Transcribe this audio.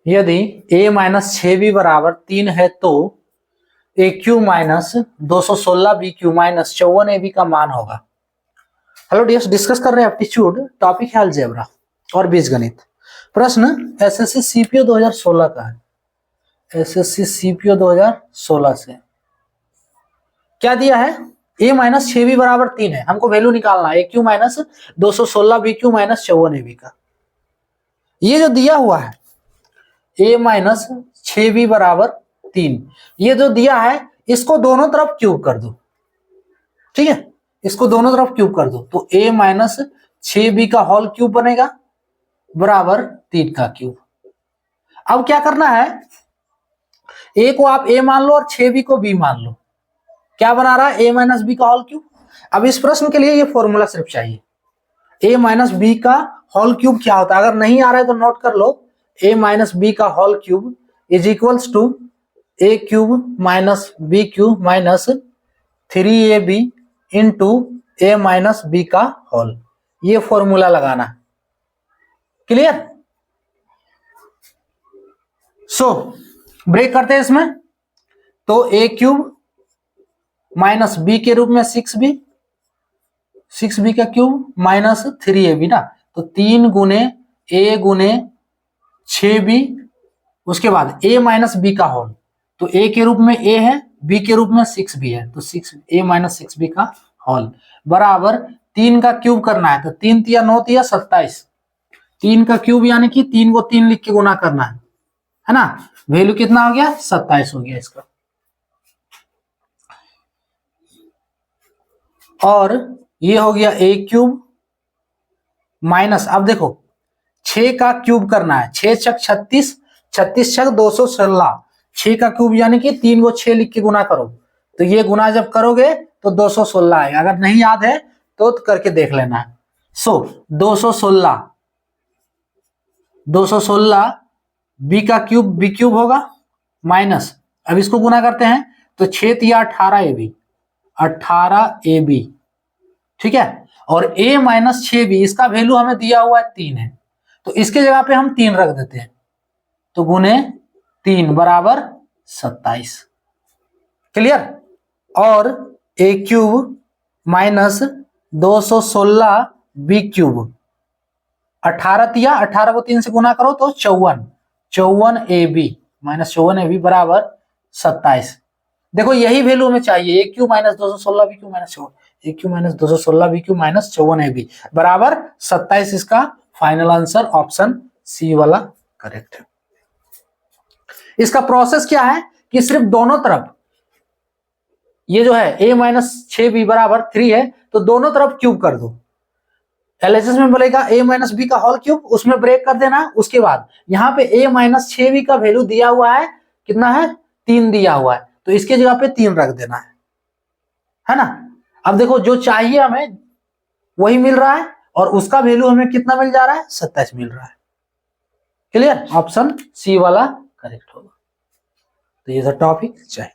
यदि a minus 6b बराबर 3 है तो A Q minus 216 B Q minus 54 A B का मान होगा। हेलो डियर्स, डिस्कस कर रहे हैं एप्टीट्यूड, टॉपिक है अलजेब्रा और बीजगणित। प्रश्न एसएससी सीपीओ 2016 का है। एसएससी सीपीओ 2016 से क्या दिया है? a माइनस 6b बराबर 3 है, हमको वैल्यू निकालना है A Q minus 216 B Q minus 54 A B का। ये जो दिया हुआ है a माइनस 6b बराबर 3, ये जो दिया है इसको दोनों तरफ क्यूब कर दो। ठीक है, इसको दोनों तरफ क्यूब कर दो तो a माइनस 6b का होल क्यूब बनेगा बराबर 3 का क्यूब। अब क्या करना है, a को आप a मान लो और 6b को b मान लो। क्या बना रहा है? a माइनस बी का होल क्यूब। अब इस प्रश्न के लिए ये फॉर्मूला सिर्फ चाहिए, a माइनस बी का होल क्यूब क्या होता है। अगर नहीं आ रहा है तो नोट कर लो, a माइनस बी का whole cube is equals to a cube minus B cube minus 3ab into a minus B का होल। ये फॉर्मूला लगाना। क्लियर? सो ब्रेक करते हैं इसमें, तो a क्यूब माइनस बी के रूप में 6b का क्यूब माइनस 3ab ना, तो 3 गुने a गुने 6b, उसके बाद a माइनस बी का होल, तो a के रूप में a है, b के रूप में 6b है, तो 6a माइनस 6b का होल बराबर 3 का क्यूब करना है, तो 3 तिया 9 तिया 27, 3 का क्यूब यानी कि 3 को 3 लिख के गुना करना है ना। वैल्यू कितना हो गया? 27 हो गया इसका। और ये हो गया a क्यूब माइनस, अब देखो 6 का क्यूब करना है, 6 छक 36, 36 छक 216, 6 का क्यूब यानी कि 3 को 6 लिख के गुना करो, तो ये गुना जब करोगे तो 216 आएगा। अगर नहीं याद है तो करके देख लेना है। सो 216 बी का क्यूब बी क्यूब होगा माइनस, अब इसको गुना करते हैं तो 6 तिया 18ab, ठीक है। और a माइनस 6b इसका वैल्यू हमें दिया हुआ है 3 है, तो इसके जगह पे हम 3 रख देते हैं, तो गुने 3 बराबर 27। क्लियर? और a cube minus 216 B cube, 18 तिया 18 को 3 से गुना करो तो 54ab माइनस 54ab बराबर 27। देखो यही वैल्यू हमें चाहिए, a cube minus 216 B cube minus 54, a cube minus 216 B cube minus 54ab बराबर 27। इसका फाइनल आंसर ऑप्शन सी वाला करेक्ट है। इसका प्रोसेस क्या है कि सिर्फ दोनों तरफ, ये जो है a माइनस 6b बराबर 3 है, तो दोनों तरफ क्यूब कर दो। एलएचएस में बोलेगा a माइनस बी का होल क्यूब, उसमें ब्रेक कर देना। उसके बाद यहाँ पे a माइनस 6b का वैल्यू दिया हुआ है, कितना है? 3 दिया हुआ है, तो इसके जगह पे 3 रख देना है ना। अब देखो जो चाहिए हमें वही मिल रहा है, और उसका वैल्यू हमें कितना मिल जा रहा है? 27 मिल रहा है। क्लियर? ऑप्शन सी वाला करेक्ट होगा। तो ये था टॉपिक। जय